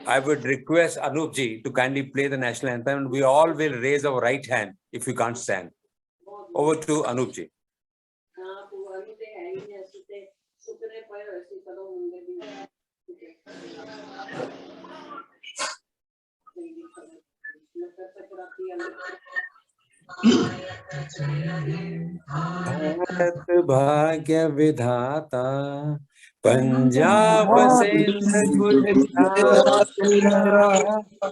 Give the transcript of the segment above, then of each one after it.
I would request Anup ji to kindly play the national anthem, and we all will raise our right hand if you can't stand. Over to Anup ji. Bharat भाग्य विधाता पंजाब सिंध गुजरात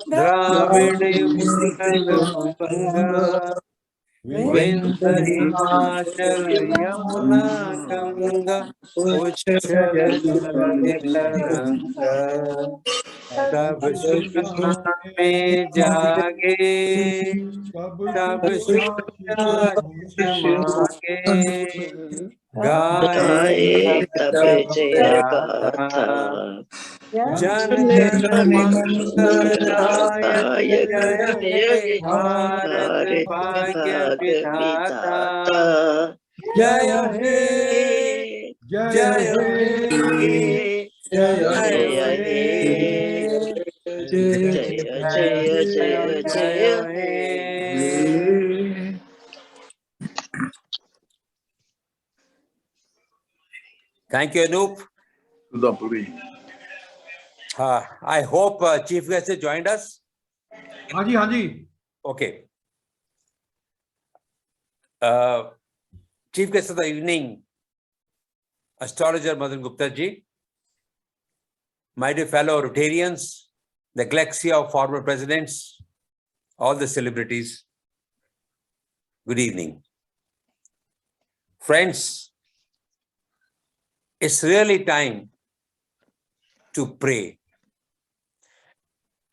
द्राविड़ उत्कल बंगा विंध्य हिमाचल यमुना गंगा उच्छल तरंगा तब सुषमा में जागे तब मांगे गाए तब जय गाथा जन गण मंगलदायक जय हे भारत भाग्य विधाता जय हे जय हे जय हे जय जय Thank you, Anup. I hope Chief Guest has joined us. Haji, Haji. Okay. Chief Guest of the evening, astrologer Madan Gupta ji, my dear fellow Rotarians, the galaxy of former presidents, all the celebrities, good evening. Friends, it's really time to pray.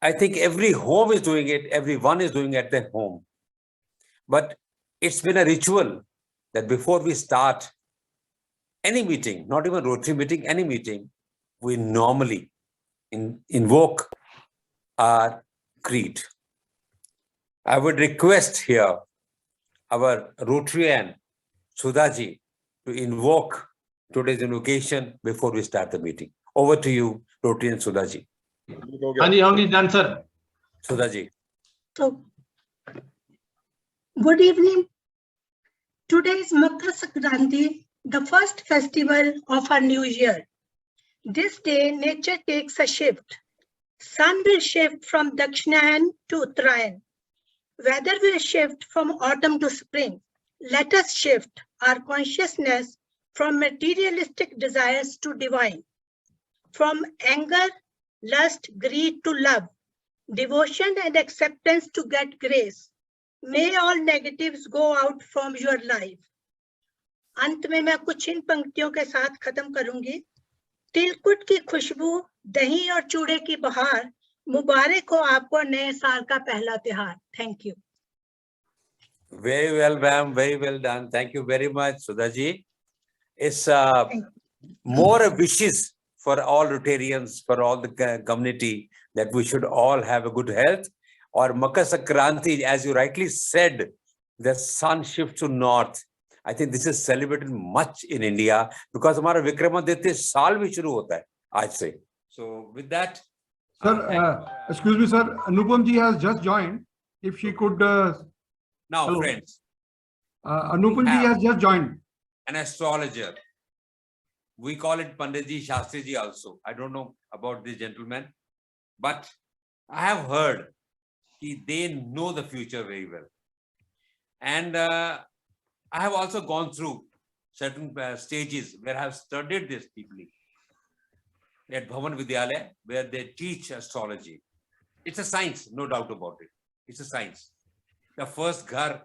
I think every home is doing it, everyone is doing it at their home. But it's been a ritual that before we start any meeting, not even Rotary meeting, any meeting, we normally invoke our creed. I would request here our Rotarian Sudhaji to invoke today's invocation before we start the meeting. Over to you, Rotarian Sudhaji. Hanji, done, sir. Sudhaji. So, good evening. Today is Makar Sankranti, the first festival of our new year. This day, nature takes a shift. Sun will shift from Dakshinayan to Uttarayan. Weather will shift from autumn to spring. Let us shift our consciousness from materialistic desires to divine, from anger, lust, greed to love, devotion and acceptance to get grace. May all negatives go out from your life. अंत में मैं कुछ इन पंक्तियों के साथ खत्म करूंगी. तिलकुट की खुशबू, दही और चूड़े की बहार, मुबारक हो आपको नए साल का पहला त्योहार. Thank you. Very well, ma'am. Very well done. Thank you very much, Sudhaji. It's more wishes for all Rotarians, for all the community, that we should all have a good health. Or Makar Sankranti, as you rightly said, the sun shifts to north. I think this is celebrated much in India because हमारा विक्रमादित्य साल भी शुरू होता है आज से. So with that, sir, excuse me, sir. Anupam ji has just joined. If she could. Now, hello. friends. Anupam ji has just joined. An astrologer. We call it Panditji Shastri ji also. I don't know about this gentleman, but I have heard they know the future very well. And I have also gone through certain stages where I have studied this deeply. At Bhavan Vidyalaya, where they teach astrology. It's a science, no doubt about it. It's a science. The first ghar,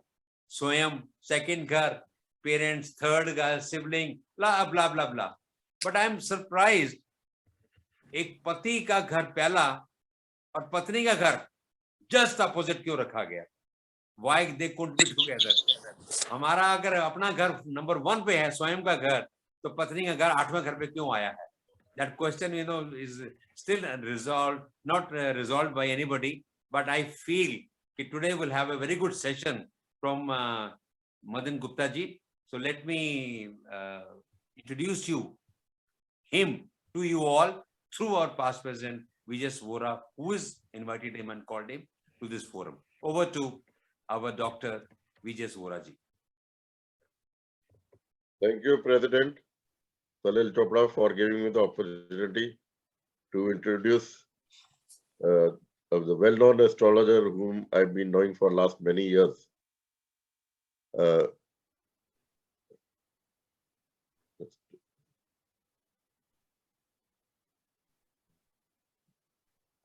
Swayam, second ghar, parents, third ghar, sibling, blah, blah, blah, blah. But I'm surprised, एक पति का घर पहला और पत्नी का घर just opposite क्यों रखा गया? Why they couldn't be together? हमारा अगर अपना घर number 1 पे है, स्वयं का घर, तो पत्नी का घर 8वें घर पे क्यों आया है? That question, is still resolved, not resolved by anybody. But I feel that today we'll have a very good session from Madan Gupta ji. So let me introduce him to you all, through our past president, Vijay Vora, who has invited him and called him to this forum. Over to our Dr. Vijay Vora ji. Thank you, President Salil Chopra, for giving me the opportunity to introduce the well-known astrologer whom I've been knowing for last many years.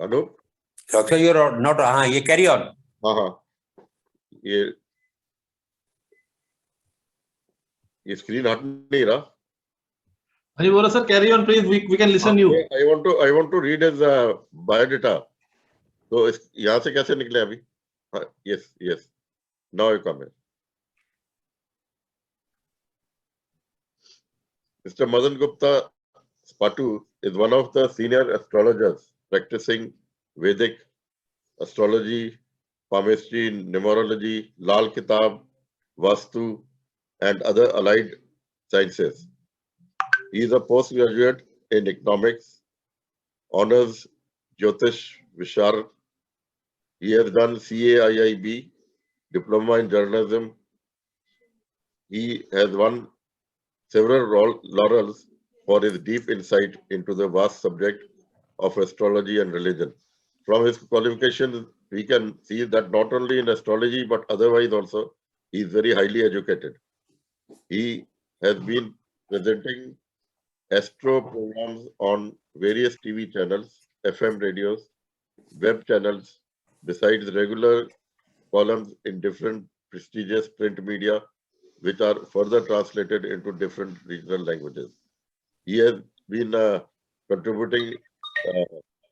Anup? Doctor, you're not, you carry on. ये screen हट नहीं रहा. Hari Vora sir, carry on please. We can listen you. I want to read his biodata. So यहाँ से कैसे निकले अभी? Yes. Now you come in. Mr. Madan Gupta Spatu is one of the senior astrologers practicing Vedic astrology, palmistry, numerology, Lal Kitab, Vastu, and other allied sciences. He is a postgraduate in economics, honors Jyotish Vishar. He has done CAIIB, diploma in journalism. He has won several laurels for his deep insight into the vast subject of astrology and religion. From his qualifications, we can see that not only in astrology but otherwise also, he is very highly educated. He has been presenting astro programs on various TV channels, FM radios, web channels, besides regular columns in different prestigious print media, which are further translated into different regional languages. He has been contributing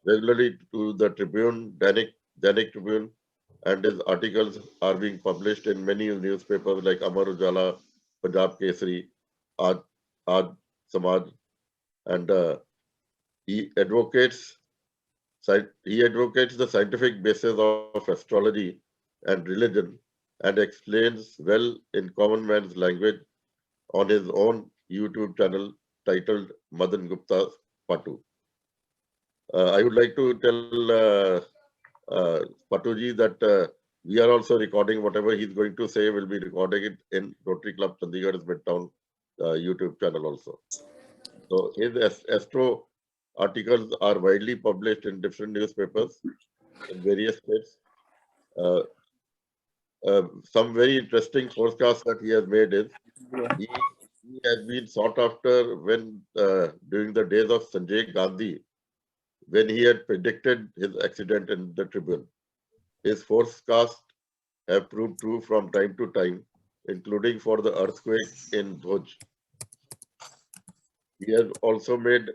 regularly to the Tribune, Dainik Tribune, and his articles are being published in many newspapers like Amar Ujala, Punjab Kesari, Aaj Samaj, and he advocates the scientific basis of astrology and religion and explains well in common man's language on his own YouTube channel titled Madan Gupta Spatu. I would like to tell Patuji that we are also recording whatever he's going to say. We'll be recording it in Rotary Club Chandigarh's Midtown YouTube channel also. So his astro articles are widely published in different newspapers in various states. Some very interesting forecasts that he has made is he has been sought after when during the days of Sanjay Gandhi, when he had predicted his accident in the Tribune. His forecasts have proved true from time to time, including for the earthquake in Bhuj. He has also made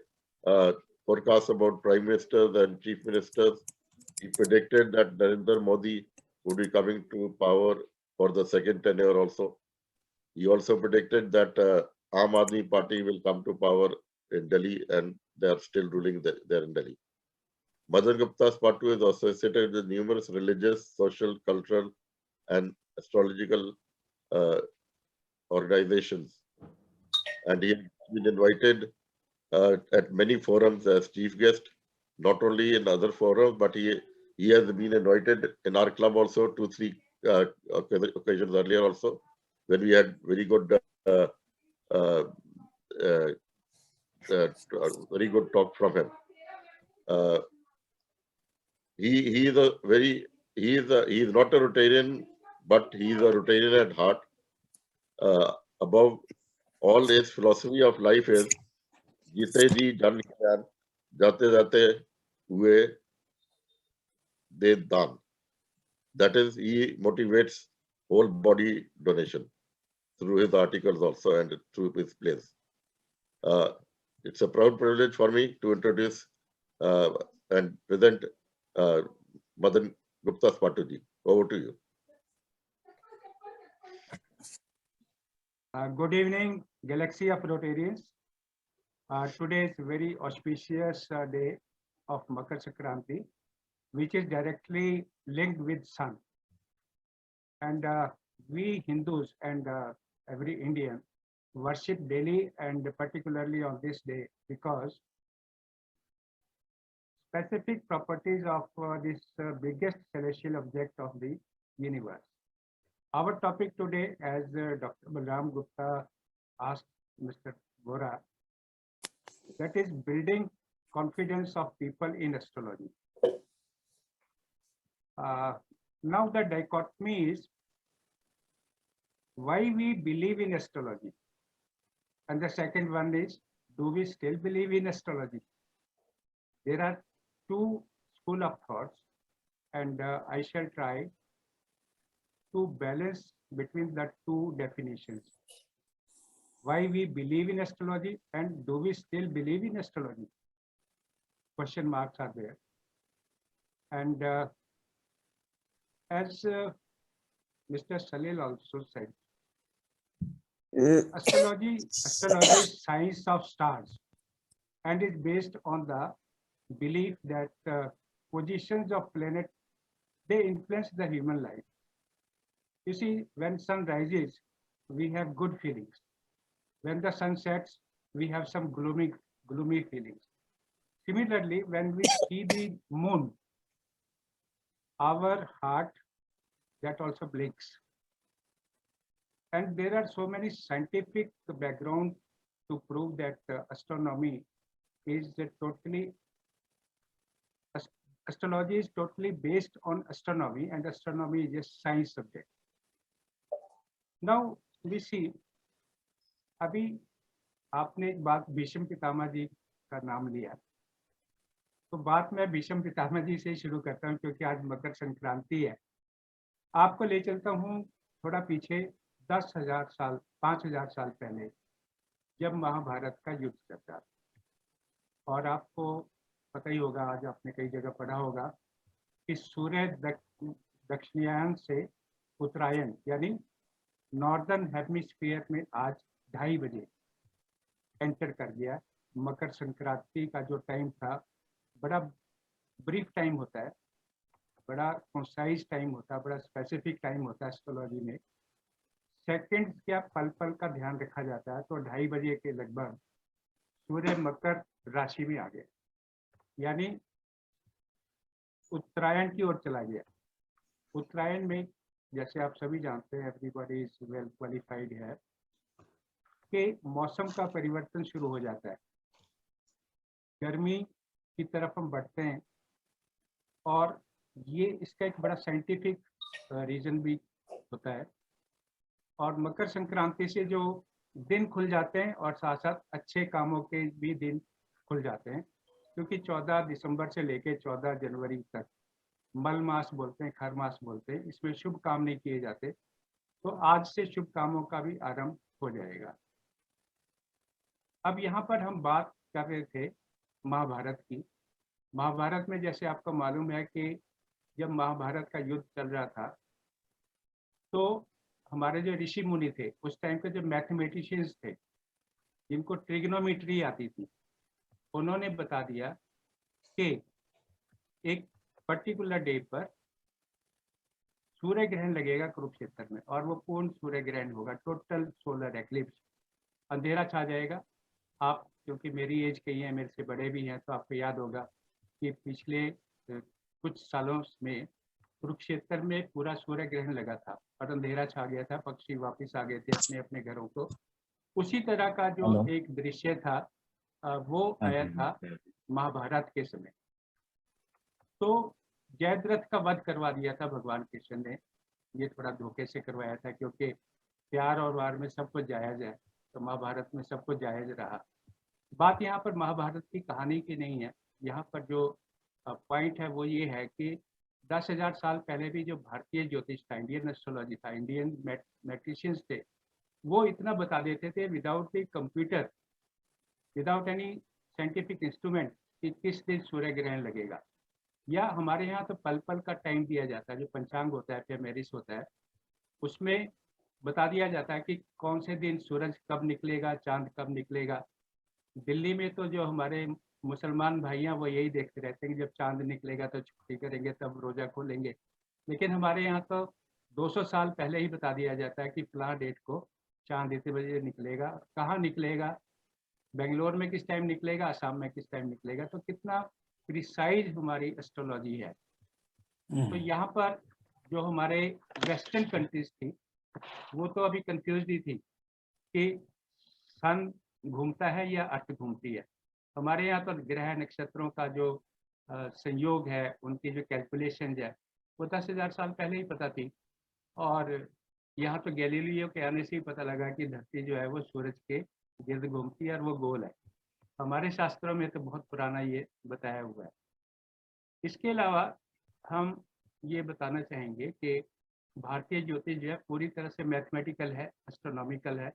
forecasts about prime ministers and chief ministers. He predicted that Narendra Modi would be coming to power for the second tenure also. He also predicted that Aam Aadmi Party will come to power in Delhi, and they are still ruling there in Delhi. Madan Gupta Spatu is associated with numerous religious, social, cultural, and astrological organizations. And he has been invited at many forums as chief guest, not only in other forums, but he has been invited in our club also 2-3 occasions earlier also, when we had very good talk from him. He is not a Rotarian, but he is a Rotarian at heart. Above all, his philosophy of life is जीते जी जन ज्ञान जाते जाते हुए दे दान. That is, he motivates whole body donation through his articles also and through his plays. It's a proud privilege for me to introduce and present Madan Gupta Spatuji. Over to you. Good evening, Galaxy of Rotarians. Today is a very auspicious day of Makar Sankranti, which is directly linked with sun. And we Hindus and every Indian worship daily and particularly on this day, because specific properties of this biggest celestial object of the universe. Our topic today, as Dr. Balram Gupta asked Mr. Vora, that is building confidence of people in astrology. Now the dichotomy is why we believe in astrology, and the second one is, do we still believe in astrology? There are two school of thoughts, and I shall try to balance between the two definitions. Why we believe in astrology and do we still believe in astrology? Question marks are there. And as Mr. Salil also said, astrology is science of stars and is based on the belief that positions of planets, they influence the human life. You see, when sun rises, we have good feelings. When the sun sets, we have some gloomy feelings. Similarly, when we see the moon, our heart, that also blinks. And there are so many scientific background to prove that astronomy is astrology is totally based on astronomy, and astronomy is a science subject. Now we see, अभी आपने एक बात भीष्म पितामह जी का नाम लिया, तो बात मैं भीष्म पितामह जी से ही शुरू करता हूँ क्योंकि आज मकर संक्रांति है। आपको ले चलता हूँ थोड़ा पीछे 10,000 साल 5,000 साल पहले, जब महाभारत का युद्ध चलता, और आपको पता ही होगा, आज आपने कई जगह पढ़ा होगा कि सूर्य दक्षिणायन से उत्तरायण यानी नॉर्दर्न हेमिस्फीयर में आज 2:30 बजे एंटर कर गया। मकर संक्रांति का जो टाइम था, बड़ा ब्रीफ टाइम होता है, बड़ा कंसाइज टाइम होता है, बड़ा स्पेसिफिक टाइम होता है एस्ट्रोलॉजी में। सेकंड क्या पल पल का ध्यान रखा जाता है, तो 2:30 बजे के लगभग सूर्य मकर राशि में आ गया, यानी उत्तरायण की ओर चला गया। उत्तरायण में जैसे आप सभी जानते हैं, एवरीबॉडी इज वेल क्वालिफाइड है कि मौसम का परिवर्तन शुरू हो जाता है, गर्मी की तरफ हम बढ़ते हैं, और ये इसका एक बड़ा साइंटिफिक रीजन भी होता है। और मकर संक्रांति से जो दिन खुल जाते हैं और साथ साथ अच्छे कामों के भी दिन खुल जाते हैं, क्योंकि 14 दिसंबर से लेके 14 जनवरी तक मल मास बोलते हैं, खर मास बोलते हैं, इसमें शुभ काम नहीं किए जाते, तो आज से शुभ कामों का भी आरंभ हो जाएगा। अब यहाँ पर हम बात कर रहे थे महाभारत की। महाभारत में जैसे आपको मालूम है कि जब महाभारत का युद्ध चल रहा था, तो हमारे जो ऋषि मुनि थे उस टाइम के, जो मैथमेटिशियंस थे जिनको ट्रिग्नोमेट्री आती थी, उन्होंने बता दिया कि एक पर्टिकुलर डे पर सूर्य ग्रहण लगेगा कुरुक्षेत्र में, और वो पूर्ण सूर्य ग्रहण होगा, टोटल सोलर एक्लिप्स, अंधेरा छा जाएगा। आप क्योंकि मेरी एज कही है, मेरे से बड़े भी हैं, तो आपको याद होगा कि पिछले कुछ सालों में कुरुक्षेत्र में पूरा सूर्य ग्रहण लगा था और अंधेरा छा गया था, पक्षी वापस आ गए थे अपने अपने घरों को। उसी तरह का जो एक दृश्य था वो आया था महाभारत के समय। तो जयद्रथ का वध करवा दिया था भगवान कृष्ण ने, ये थोड़ा धोखे से करवाया था, क्योंकि प्यार और वार में सब कुछ जायज है, तो महाभारत में सब कुछ जायज रहा। बात यहाँ पर महाभारत की कहानी की नहीं है, यहाँ पर जो पॉइंट है वो ये है कि 10,000 साल पहले भी जो भारतीय ज्योतिष था, इंडियन एस्ट्रोलॉजी था, इंडियन मैट्रिशियंस थे, वो इतना बता देते थे without the computer, without any scientific instrument, कि किस दिन सूर्य ग्रहण लगेगा। या हमारे यहाँ तो पल पल का टाइम दिया जाता है, जो पंचांग होता है, फेमेरिस होता है, उसमें बता दिया जाता है कि कौन से दिन सूरज कब निकलेगा, चांद कब निकलेगा। दिल्ली में तो जो हमारे मुसलमान भाइयाँ वो यही देखते रहते हैं कि जब चांद निकलेगा तो छुट्टी करेंगे, तब रोजा खोलेंगे। लेकिन हमारे यहाँ तो 200 साल पहले ही बता दिया जाता है कि फलां डेट को चांद इतने बजे निकलेगा, कहाँ निकलेगा, बेंगलोर में किस टाइम निकलेगा, आसाम में किस टाइम निकलेगा। तो कितना प्रिसाइज हमारी एस्ट्रोलॉजी है। तो यहाँ पर जो हमारे वेस्टर्न कंट्रीज थी वो तो अभी कंफ्यूज ही थी कि सन घूमता है या अर्थ घूमती है। हमारे यहाँ तो ग्रह नक्षत्रों का जो संयोग है, उनकी जो कैलकुलेशन है वो 10,000 साल पहले ही पता थी। और यहाँ तो गैलीलियो के आने से ही पता लगा कि धरती जो है वो सूरज के गिर्द घूमती है और वो गोल है। हमारे शास्त्रों में तो बहुत पुराना ये बताया हुआ है। इसके अलावा हम ये बताना चाहेंगे कि भारतीय ज्योतिष जो है पूरी तरह से मैथमेटिकल है, एस्ट्रोनॉमिकल है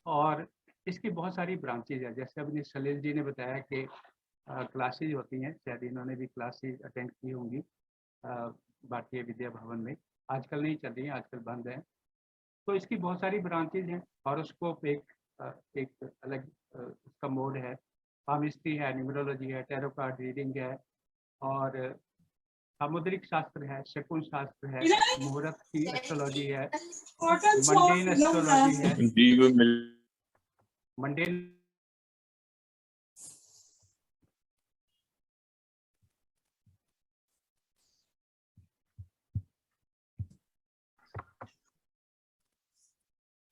और इसकी बहुत सारी ब्रांचेज है। जैसे अभी सलील जी ने बताया कि क्लासेज होती हैं, शायद इन्होंने भी क्लासेज अटेंड की होंगी भारतीय विद्या भवन में। आजकल नहीं चल रही हैं, आजकल बंद है। तो इसकी बहुत सारी ब्रांचेज हैं। हॉरोस्कोप एक अलग उसका मोड है, पामिस्ट्री है, न्यूमरोलॉजी है, टैरो कार्ड रीडिंग है और सामुद्रिक शास्त्र है, शकुन शास्त्र है, मुहूर्त की एस्ट्रोलॉजी है, मंडेन एस्ट्रोलॉजी है, mundane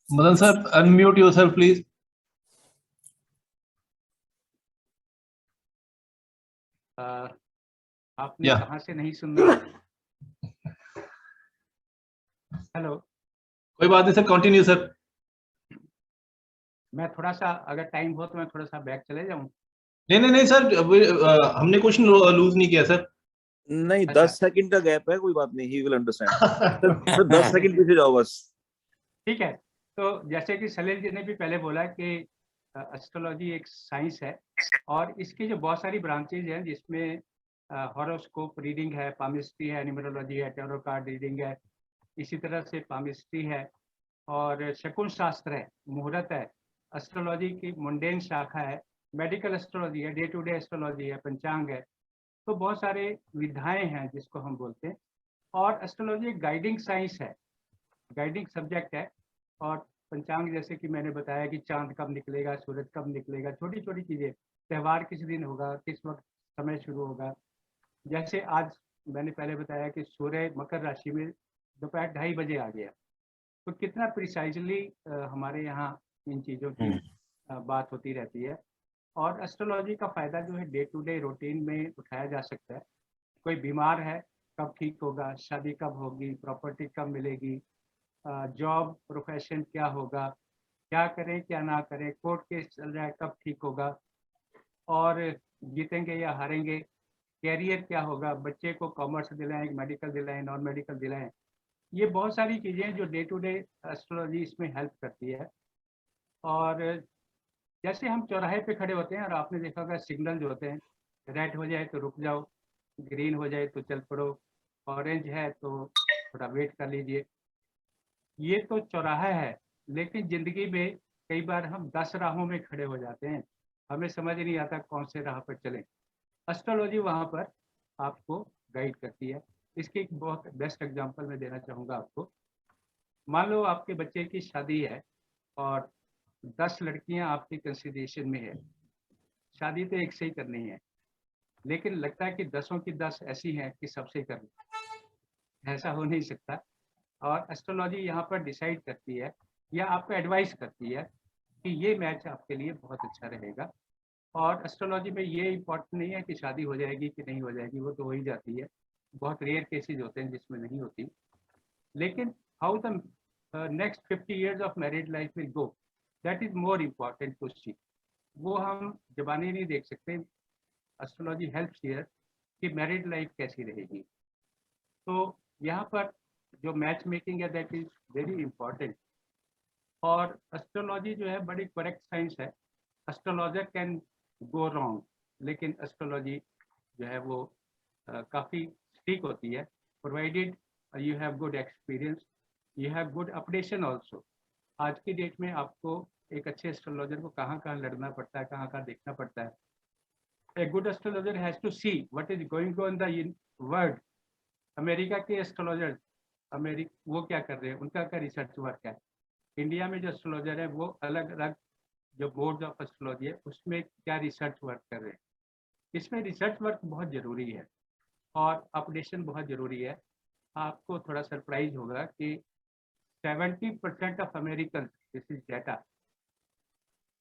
Madan sir, unmute yourself, please. आपने Yeah. कहाँ से नहीं सुना? हेलो, कोई बात नहीं सर, कंटिन्यू सर। मैं थोड़ा सा अगर टाइम हो तो मैं थोड़ा सा बैक चले जाऊं? नहीं सर, हमने क्वेश्चन लूज नहीं किया सर। नहीं, अच्छा। 10 सेकंड का गैप है, कोई बात नहीं, he will understand. Sir 10 second पीछे जाओ बस। ठीक है। तो जैसे कि सलील जी ने भी पहले बोला कि एस्ट्रोलॉजी एक साइंस है और इसकी जो बहुत सारी ब्रांचेज हैं जिसमें हॉरोस्कोप रीडिंग है, पामिस्ट्री है, न्यूमरोलॉजी है, टैरो कार्ड रीडिंग है, इसी तरह से पामिस्ट्री है और शकुन शास्त्र है, मुहूर्त है, एस्ट्रोलॉजी की मुंडेन शाखा है, मेडिकल एस्ट्रोलॉजी है, डे टू डे एस्ट्रोलॉजी है, पंचांग है। तो बहुत सारे विधाएं हैं जिसको हम बोलते हैं। और एस्ट्रोलॉजी एक गाइडिंग साइंस है, गाइडिंग सब्जेक्ट है। और पंचांग जैसे कि मैंने बताया कि चांद कब निकलेगा, सूरज कब निकलेगा, छोटी छोटी चीज़ें, त्यौहार किस दिन होगा, किस वक्त समय शुरू होगा। जैसे आज मैंने पहले बताया कि सूर्य मकर राशि में दोपहर 2:30 बजे आ गया, तो कितना प्रिसाइजली हमारे यहाँ इन चीज़ों की बात होती रहती है। और एस्ट्रोलॉजी का फ़ायदा जो है डे टू डे रूटीन में उठाया जा सकता है। कोई बीमार है, कब ठीक होगा, शादी कब होगी, प्रॉपर्टी कब मिलेगी, जॉब प्रोफेशन क्या होगा, क्या करें क्या ना करें, कोर्ट केस चल रहा है कब ठीक होगा और जीतेंगे या हारेंगे, कैरियर क्या होगा, बच्चे को कॉमर्स दिलाएं, मेडिकल दिलाएं, नॉन मेडिकल दिलाएं। ये बहुत सारी चीज़ें जो डे टू डे एस्ट्रोलॉजी इसमें हेल्प करती है। और जैसे हम चौराहे पे खड़े होते हैं और आपने देखा होगा सिग्नल जो होते हैं, रेड हो जाए तो रुक जाओ, ग्रीन हो जाए तो चल पड़ो, ऑरेंज है तो थोड़ा वेट कर लीजिए। ये तो चौराहा है, लेकिन जिंदगी में कई बार हम 10 राहों में खड़े हो जाते हैं, हमें समझ नहीं आता कौन से राह पर चलें। एस्ट्रोलॉजी वहाँ पर आपको गाइड करती है। इसकी एक बहुत बेस्ट एग्जांपल मैं देना चाहूँगा आपको। मान लो आपके बच्चे की शादी है और 10 लड़कियाँ आपकी कंसिडरेशन में है। शादी तो एक से ही करनी है, लेकिन लगता है कि 10 की 10 ऐसी हैं कि सबसे करनी, ऐसा हो नहीं सकता। और एस्ट्रोलॉजी यहाँ पर डिसाइड करती है या आपको एडवाइस करती है कि ये मैच आपके लिए बहुत अच्छा रहेगा। और एस्ट्रोलॉजी में ये इम्पोर्टेंट नहीं है कि शादी हो जाएगी कि नहीं हो जाएगी, वो तो हो ही जाती है। बहुत रेयर केसेस होते हैं जिसमें नहीं होती। लेकिन how the next 50 years of married life will go, that is more important to see. वो हम जबानी नहीं देख सकते। एस्ट्रोलॉजी हेल्प्स हियर कि मैरिड लाइफ कैसी रहेगी। तो यहाँ पर जो मैच मेकिंग है दैट इज वेरी इंपॉर्टेंट। और एस्ट्रोलॉजी जो है बड़ी करेक्ट साइंस है। एस्ट्रोलॉजर कैन गो रॉन्ग, लेकिन एस्ट्रोलॉजी जो है वो काफ़ी ठीक होती है, provided you have good experience, you have good updation also. आज की डेट में आपको एक अच्छे एस्ट्रोलॉजर को कहाँ कहाँ लड़ना पड़ता है, कहाँ कहाँ देखना पड़ता है। A good astrologer has to see what is going on in the world. America के एस्ट्रोलॉजर वो क्या कर रहे हैं, उनका क्या रिसर्च वर्क है। इंडिया में जो एस्ट्रोलॉजर है वो अलग अलग जो बोर्ड ऑफ एस्ट्रोलॉजी है उसमें क्या रिसर्च वर्क कर रहे हैं। इसमें रिसर्च वर्क बहुत जरूरी है और अपडेशन बहुत जरूरी है। आपको थोड़ा सरप्राइज होगा कि 70% of American, this is data,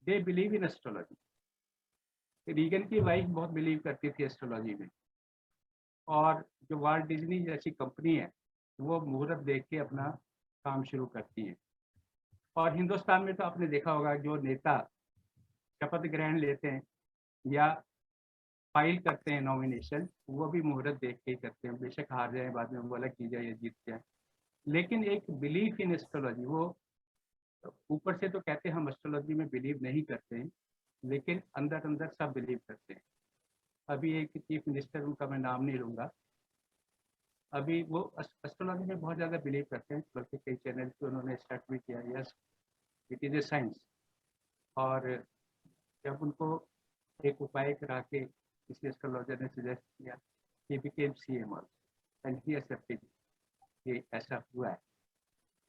they believe in astrology. Reagan की वाइफ बहुत बिलीव करती थी एस्ट्रोलॉजी में, और जो वाल्ट डिज्नी जैसी कंपनी है वो मुहूर्त देख के अपना काम शुरू करती है। और हिंदुस्तान में तो आपने देखा होगा जो नेता शपथ ग्रहण लेते हैं या फाइल करते हैं नॉमिनेशन, वो भी मुहूर्त देख के ही करते हैं, बेशक हार जाए बाद में वो अलग की जाए या जीत जाए। लेकिन एक बिलीफ इन एस्ट्रोलॉजी, वो ऊपर से तो कहते हैं हम एस्ट्रोलॉजी में बिलीव नहीं करते हैं, लेकिन अंदर अंदर सब बिलीव करते हैं। अभी एक चीफ मिनिस्टर, उनका मैं नाम नहीं लूँगा, अभी वो एस्ट्रोलॉजी में बहुत ज़्यादा बिलीव करते हैं, बल्कि कई चैनल पे उन्होंने स्टार्ट भी किया, yes it is a science. और जब उनको एक उपाय करा के किसी एस्ट्रोलॉजर ने सजेस्ट किया, he became CM and he accepted, ये ऐसा हुआ है।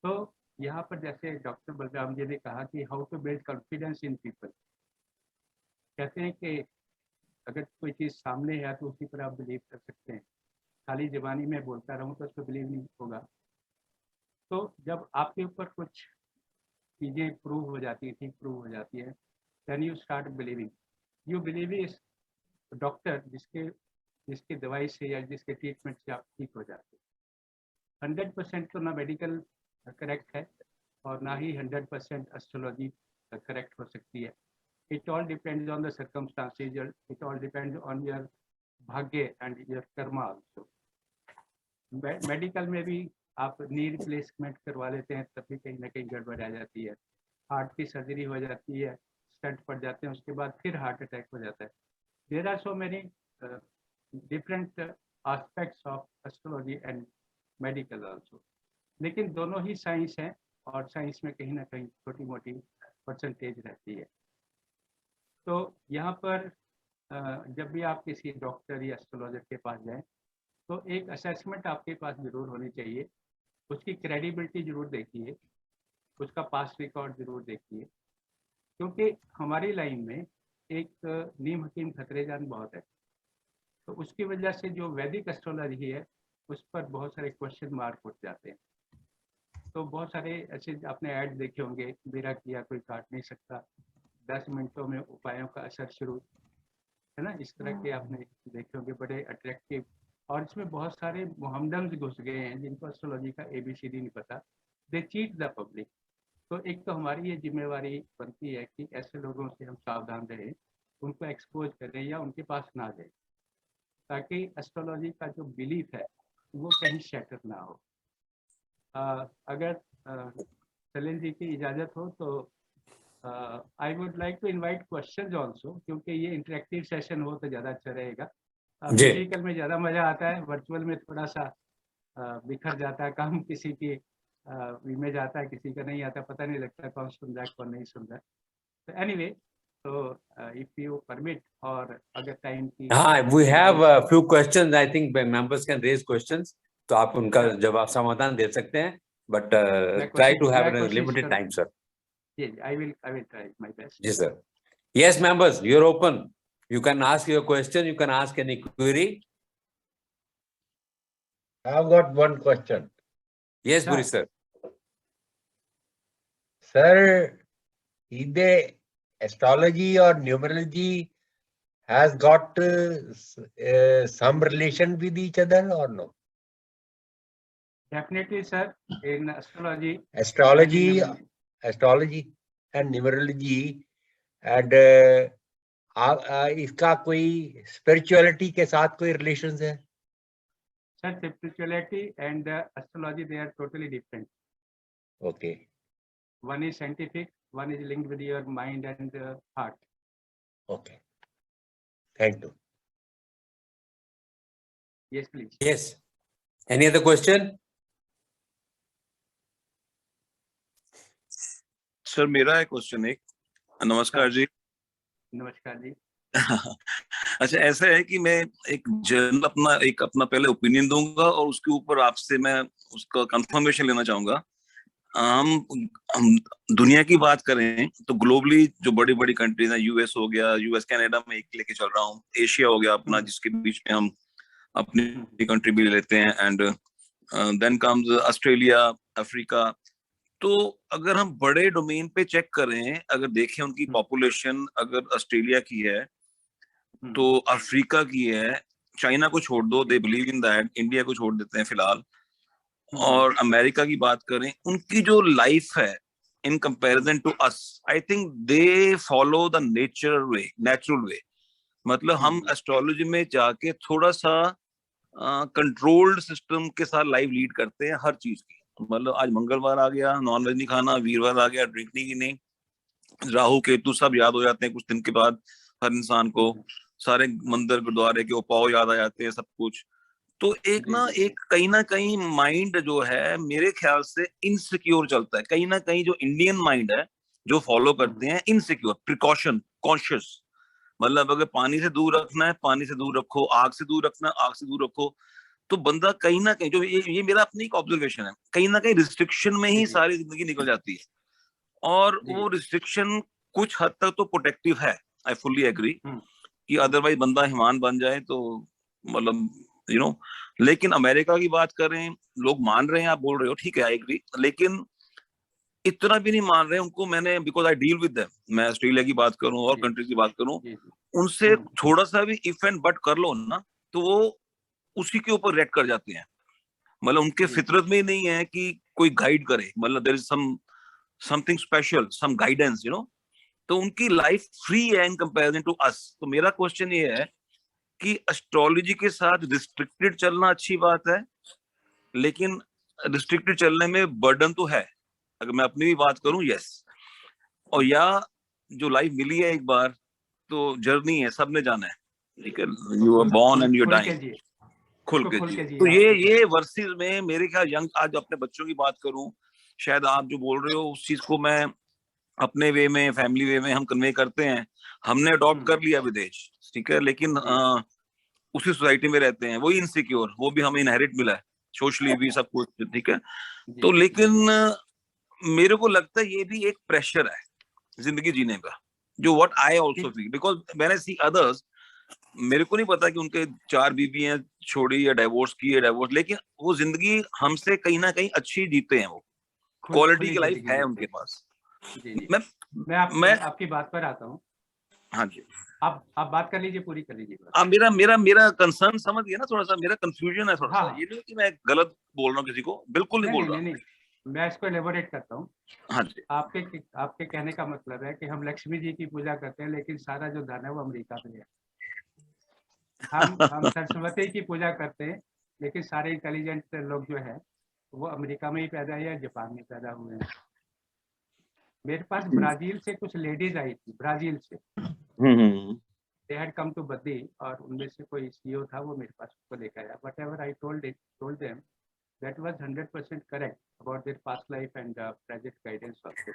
तो यहाँ पर जैसे डॉक्टर बलराम जी ने कहा कि how to build confidence in people, कहते हैं कि अगर कोई चीज़ सामने है तो उसी पर आप बिलीव कर सकते हैं, खाली जबानी में बोलता रहूँ तो उस पर बिलीव नहीं होगा। तो जब आपके ऊपर कुछ चीज़ें प्रूव हो जाती हैं, ठीक प्रूव हो जाती है, then you start believing. You believe इस डॉक्टर जिसके दवाई से या जिसके ट्रीटमेंट से आप ठीक हो जाते हैं। 100% तो ना मेडिकल करेक्ट है और ना ही 100% एस्ट्रोलॉजी करेक्ट हो सकती है। It all depends on the circumstances, it all depends on your भाग्य and your karma also. Medical में भी आप नी रिप्लेसमेंट करवा लेते हैं तब भी कहीं ना कहीं गड़बड़ आ जाती है। हार्ट की सर्जरी हो जाती है, स्टंट पड़ जाते हैं, उसके बाद फिर हार्ट अटैक हो जाता है। There are so many different aspects of astrology and medical also, लेकिन दोनों ही साइंस हैं और साइंस में कहीं ना कहीं छोटी मोटी परसेंटेज रहती है। तो यहाँ पर जब भी आप किसी डॉक्टर या एस्ट्रोलॉजर के पास जाएं तो एक असेसमेंट आपके पास जरूर होनी चाहिए, उसकी क्रेडिबिलिटी जरूर देखिए, उसका पास्ट रिकॉर्ड जरूर देखिए, क्योंकि हमारी लाइन में एक नीम हकीम खतरेजान बहुत है। तो उसकी वजह से जो वैदिक एस्ट्रोलॉजी है उस पर बहुत सारे क्वेश्चन मार्क उठ जाते हैं। तो बहुत सारे ऐसे आपने ऐड देखे होंगे, मेरा किया कोई काट नहीं सकता, 10 मिनटों में उपायों का असर शुरू, है ना, इस तरह के आपने देखे होंगे, बड़े अट्रैक्टिव। और इसमें बहुत सारे मोहम्मदन्स घुस गए हैं जिनको एस्ट्रोलॉजी का ABCD नहीं पता, दे चीट द पब्लिक। तो एक तो हमारी ये जिम्मेवारी बनती है कि ऐसे लोगों से हम सावधान रहें, उनको एक्सपोज करें या उनके पास ना जाए, ताकि एस्ट्रोलॉजी का जो बिलीफ है वो कहीं शैटर ना हो। अगर सलील जी की इजाज़त हो तो I would like to invite questions also, क्योंकि ये इंटरेक्टिव सेशन हो तो ज़्यादा अच्छा रहेगा। फिजिकल में ज़्यादा मज़ा आता है, वर्चुअल में थोड़ा सा बिखर जाता है काम, किसी की इमेज आता है किसी का नहीं आता, पता नहीं लगता कौन सुन रहा है कौन नहीं सुन रहा है। तो एनीवे, तो इफ यू परमिट, और अगर टाइम की, हाँ, we have a few questions. I think members can raise questions. तो आप उनका जवाब समाधान दे सकते हैं, but try to have a limited time, sir. Yes, I will try my best. Yes, sir. Yes, members, you're open. You can ask your question. You can ask any query. I've got one question. Yes, Puri sir. Sir, either astrology or numerology has got some relation with each other or no? Definitely, sir. In astrology, astrology and numerology, and इसका कोई spirituality के साथ कोई relations है? Sir, spirituality and astrology, they are totally different. Okay. One is scientific, one is linked with your mind and heart. Okay. Thank you. Yes, please. Yes. Any other question? Sir मेरा है question एक। नमस्कार जी। नमस्कार जी। अच्छा, ऐसा है कि मैं एक जनरल अपना पहले ओपिनियन दूंगा और उसके ऊपर आपसे मैं उसका कंफर्मेशन लेना चाहूंगा। हम दुनिया की बात करें तो ग्लोबली जो बड़ी बड़ी कंट्रीज हैं, यूएस हो गया, यूएस कनाडा में एक लेके चल रहा हूँ, एशिया हो गया अपना, जिसके बीच में हम अपनी कंट्री भी ले लेते हैं, and then comes Australia, Africa. तो अगर हम बड़े डोमेन पे चेक करें, अगर देखें उनकी पॉपुलेशन, अगर ऑस्ट्रेलिया की है तो अफ्रीका की है, चाइना को छोड़ दो, दे बिलीव इन दैट, इंडिया को छोड़ देते हैं फिलहाल, और अमेरिका की बात करें, उनकी जो लाइफ है in comparison to us, I think they follow the natural way. मतलब हम एस्ट्रोलॉजी में जाके थोड़ा सा कंट्रोल्ड सिस्टम के साथ लाइफ लीड करते हैं हर चीज की। मतलब आज मंगलवार आ गया, नॉनवेज नहीं खाना, वीरवार आ गया, ड्रिंक नहीं की, राहु केतु सब याद हो जाते हैं कुछ दिन के बाद हर इंसान को, सारे मंदिर गुरुद्वारे के उपाव याद आ जाते हैं, सब कुछ। तो एक कहीं ना कहीं माइंड जो है मेरे ख्याल से इनसिक्योर चलता है, कहीं ना कहीं जो इंडियन माइंड है जो फॉलो करते हैं इनसिक्योर, प्रिकॉशन, कॉन्शियस। मतलब अगर पानी से दूर रखना है, पानी से दूर रखो, आग से दूर रखना है, आग से दूर रखो। तो बंदा कहीं ना कहीं, जो ये मेरा अपनी एक ऑब्जर्वेशन है, कहीं ना कहीं रिस्ट्रिक्शन में ही सारी जिंदगी निकल जाती है। और वो रिस्ट्रिक्शन कुछ हद तक तो प्रोटेक्टिव है, आई फुल्ली एग्री, कि अदरवाइज बंदा हिमान बन जाए तो मतलब लेकिन अमेरिका की बात करें, लोग मान रहे हैं, आप बोल रहे हो, ठीक है, आई एग्री, लेकिन इतना भी नहीं मान रहे उनको। मैंने, because I deal with them, मैं ऑस्ट्रेलिया की बात करूं और कंट्रीज की बात करूं, उनसे थोड़ा सा भी इफ एंड बट कर लो ना, तो वो उसी के ऊपर रिएक्ट कर जाते हैं। मतलब उनके फितरत में ही नहीं है कि कोई गाइड करे, मतलब there is something special, some guidance, तो उनकी लाइफ फ्री है इन कंपैरिजन टू अस। तो मेरा क्वेश्चन ये है कि एस्ट्रोलॉजी के साथ रिस्ट्रिक्टेड चलना अच्छी बात है, लेकिन रिस्ट्रिक्टेड चलने में बर्डन तो है, अगर मैं अपनी भी बात करूं, यस। और या जो लाइफ मिली है एक बार, तो जर्नी है, सबने जाना है, ठीक है, you are born and you dying, खुल के जी। तो ये वर्सेस में मेरे ख्याल यंग, आज अपने बच्चों की बात करूं, शायद आप जो बोल रहे हो उस चीज को मैं अपने वे में, फैमिली वे में हम कन्वे करते हैं, हमने अडॉप्ट कर लिया विदेश, ठीक है, लेकिन उसी सोसाइटी में रहते हैं, वही इनसिक्योर, वो भी हमें इनहेरिट मिला है, सोशली भी सब कुछ, ठीक है। तो लेकिन मेरे को लगता है ये भी एक प्रेशर है जिंदगी जीने का, जो what I also feel, because when I see others, मेरे को नहीं पता कि उनके 4 बीबी हैं, छोड़ी या डाइवोर्स की है, डाइवोर्स, लेकिन वो जिंदगी हमसे कहीं ना कहीं अच्छी जीते हैं, वो क्वालिटी की लाइफ है उनके पास। मैं आपकी बात पर आता हूँ। हाँ जी, आप बात कर लीजिए, पूरी कर लीजिए। अब मेरा कंसर्न समझ गया ना, थोड़ा सा मेरा कंफ्यूजन है थोड़ा सा, ये नहीं कि मैं गलत बोल रहा हूँ किसी को, बिल्कुल नहीं बोल रहा। नहीं, मैं इसको एलेबोरेट करता हूँ। हाँ जी, आपके कहने का मतलब है कि हम लक्ष्मी जी की पूजा करते हैं, लेकिन सारा जो धन है वो अमेरिका में है। हम सरस्वती की पूजा करते हैं, लेकिन सारे इंटेलिजेंट लोग जो है वो अमेरिका में ही पैदा है या जापान में पैदा हुए हैं। मेरे पास ब्राजील से कुछ लेडीज आई थी, ब्राजील से, they had come to Badi, और उनमें से कोई CEO था, वो मेरे पास उसको लेकर आया। Whatever I told them, that was 100% correct about their past life and present guidance also.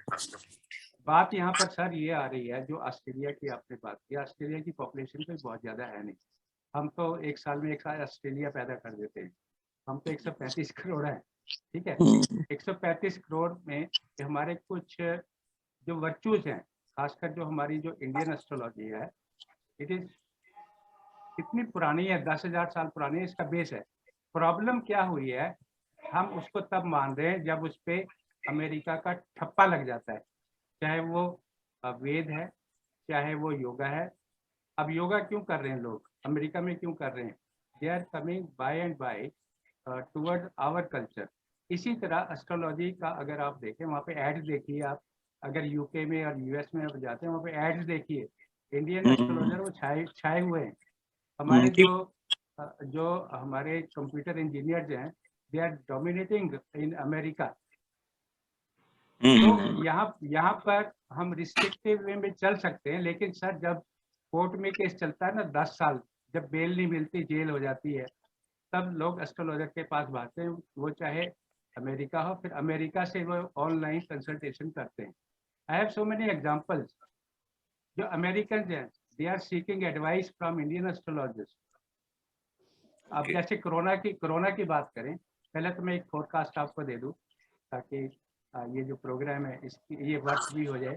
बात यहाँ पर सर ये आ रही है, जो ऑस्ट्रेलिया की आपने बात की, ऑस्ट्रेलिया की पॉपुलेशन कोई बहुत ज्यादा है नहीं, हम तो एक साल में एक साल ऑस्ट्रेलिया पैदा कर देते हैं, हम तो 135 करोड़ है, ठीक है। 135 करोड़ में हमारे कुछ जो वर्चूज हैं, खासकर जो हमारी जो इंडियन एस्ट्रोलॉजी है, इट इज इतनी पुरानी है, 10,000 साल पुरानी है, इसका बेस है। प्रॉब्लम क्या हुई है, हम उसको तब मान रहे हैं जब उस पे अमेरिका का ठप्पा लग जाता है, चाहे वो वेद है, चाहे वो योगा है। अब योगा क्यों कर रहे हैं लोग, अमेरिका में क्यों कर रहे हैं, they are coming by and by toward our culture. इसी तरह एस्ट्रोलॉजी का अगर आप देखें, वहाँ पे एड्स देखिए आप, अगर यूके में और यूएस में आप जाते हैं, वहाँ पे एड्स देखिए, इंडियन एस्ट्रोलॉजर वो छाए हुए हैं। हमारे जो हमारे कंप्यूटर इंजीनियर्स हैं, they are dominating in America. तो यहाँ पर हम रिस्ट्रिक्टिव वे में चल सकते हैं, लेकिन सर जब कोर्ट में केस चलता है ना 10 साल, जब बेल नहीं मिलती, जेल हो जाती है, तब लोग एस्ट्रोलॉजर के पास भागते हैं, वो चाहे अमेरिका हो, फिर अमेरिका से वो ऑनलाइन कंसल्टेशन करते हैं। I have so many examples. जो अमेरिकन हैं, they are seeking advice from Indian astrologers. अब जैसे कोरोना की बात करें, पहले तो मैं एक फोरकास्ट आपको दे दूं, ताकि ये जो प्रोग्राम है इसकी ये वर्ष भी हो जाए।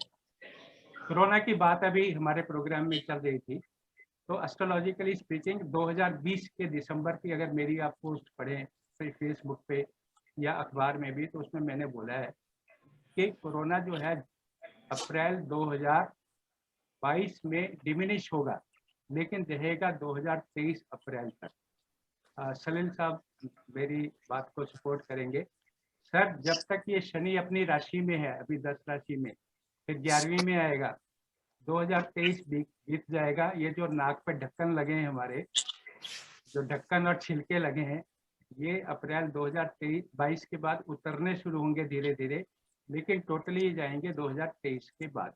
कोरोना की बात अभी हमारे प्रोग्राम में चल रही थी, तो एस्ट्रोलॉजिकली स्पीकिंग 2020 के दिसंबर की अगर मेरी आप पोस्ट पढ़ें फेसबुक पे या अखबार में भी, तो उसमें मैंने बोला है कि कोरोना जो है अप्रैल 2022 में डिमिनिश होगा, लेकिन रहेगा 2023 अप्रैल तक। सलील साहब मेरी बात को सपोर्ट करेंगे। सर, जब तक ये शनि अपनी राशि में है, अभी 10 राशि में, फिर 11वीं में आएगा, 2023 बीत जाएगा। ये जो नाक पे ढक्कन लगे हैं हमारे, जो ढक्कन और छिलके लगे हैं, ये अप्रैल 2022 के बाद उतरने शुरू होंगे धीरे धीरे, लेकिन टोटली जाएंगे 2023 के बाद।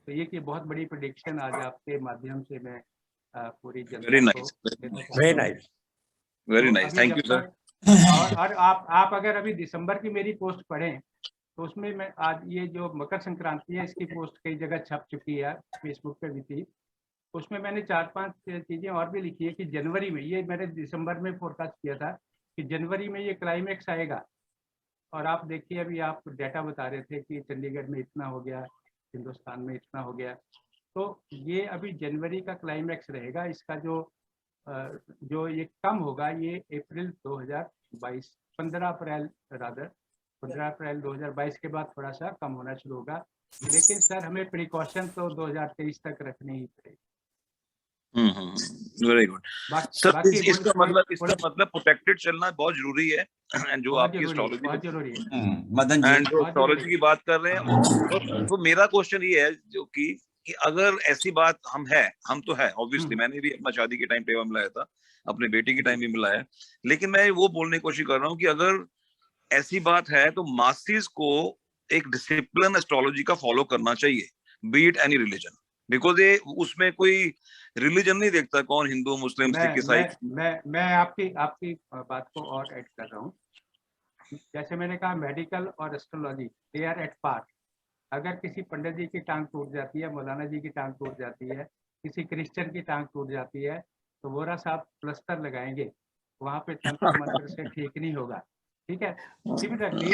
तो ये की बहुत बड़ी प्रेडिक्शन आज आपके माध्यम से मैं पूरी वेरी जनता नाइस, को Very nice. वेरी तो नाइस, अभी थैंक यू जब सर। तक और आप अगर अभी दिसंबर की मेरी पोस्ट पढ़ें, तो उसमें मैं आज ये जो मकर संक्रांति है इसकी पोस्ट कई जगह छप चुकी है, फेसबुक पे भी थी। उसमें मैंने 4-5 चीजें और भी लिखी है कि जनवरी में, ये मैंने दिसंबर में फोरकास्ट किया था कि जनवरी में ये क्लाइमेक्स आएगा। और आप देखिए, अभी आप डेटा बता रहे थे कि चंडीगढ़ में इतना हो गया, हिंदुस्तान में इतना हो गया, तो ये अभी जनवरी का क्लाइमेक्स रहेगा। इसका जो ये कम होगा ये अप्रैल 2022, 15 अप्रैल रादर 15 अप्रैल 2022 के बाद थोड़ा सा कम होना शुरू होगा। लेकिन सर, हमें प्रिकॉशन तो 2023 तक रखनी ही पड़ेगी। Very good sir. बाकी इसका मतलब प्रोटेक्टेड चलना बहुत जरूरी है, एंड जो आपकी एस्ट्रोलॉजी बहुत जरूरी है। मदन जी, एंड जो एस्ट्रोलॉजी की बात कर रहे हैं, तो मेरा क्वेश्चन ये है जो कि अगर ऐसी बात हम तो है ऑब्वियसली, मैंने भी अपना शादी के टाइम पे मिलाया था, अपने बेटी के टाइम भी मिलाया, लेकिन मैं वो बोलने की कोशिश कर रहा हूँ कि अगर ऐसी बात है तो मासेस को एक डिसिप्लिन एस्ट्रोलॉजी का फॉलो करना चाहिए, B it any religion, because ये उसमें कोई रिलीजन नहीं देखता, कौन हिंदू, मुस्लिम, सिख, ईसाई। मैं आपकी बात को और ऐड कर रहा हूँ। जैसे मैंने कहा, मेडिकल और astrology they are at par. अगर किसी पंडित जी की टांग टूट जाती है, मौलाना जी की टांग टूट जाती है, किसी क्रिश्चियन की टांग टूट जाती है, तो वोरा साहब प्लस्तर लगाएंगे, वहां पे तंत्र मंत्र से ठीक नहीं होगा। ठीक है। Similarly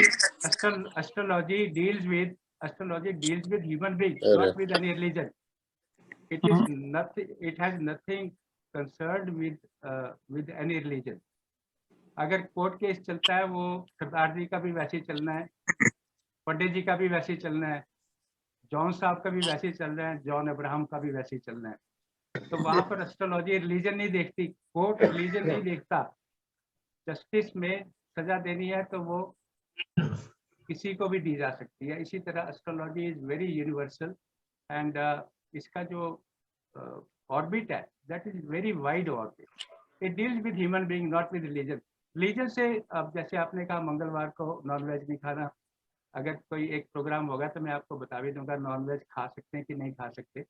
astrology deals with human being, not with any religion. It has nothing concerned with any religion. अगर कोर्ट केस चलता है, वो सरदार जी का भी वैसे ही चलना है, पंडित जी का भी वैसे ही चलना है, जॉन साहब का भी वैसे ही चल रहा है, जॉन अब्राहम का भी वैसे ही चलना है। तो वहां पर एस्ट्रोलॉजी रिलीजन नहीं देखती, कोर्ट रिलीजन नहीं देखता। जस्टिस में सजा देनी है तो वो किसी को भी दी जा सकती है। इसी तरह astrology is very universal, and इसका जो ऑर्बिट है, that is very wide orbit. It deals with human being, not with religion. Religion से, अब जैसे आपने कहा मंगलवार को नॉनवेज नहीं खाना, अगर कोई एक प्रोग्राम होगा तो मैं आपको बता भी दूंगा नॉनवेज खा सकते हैं कि नहीं खा सकते।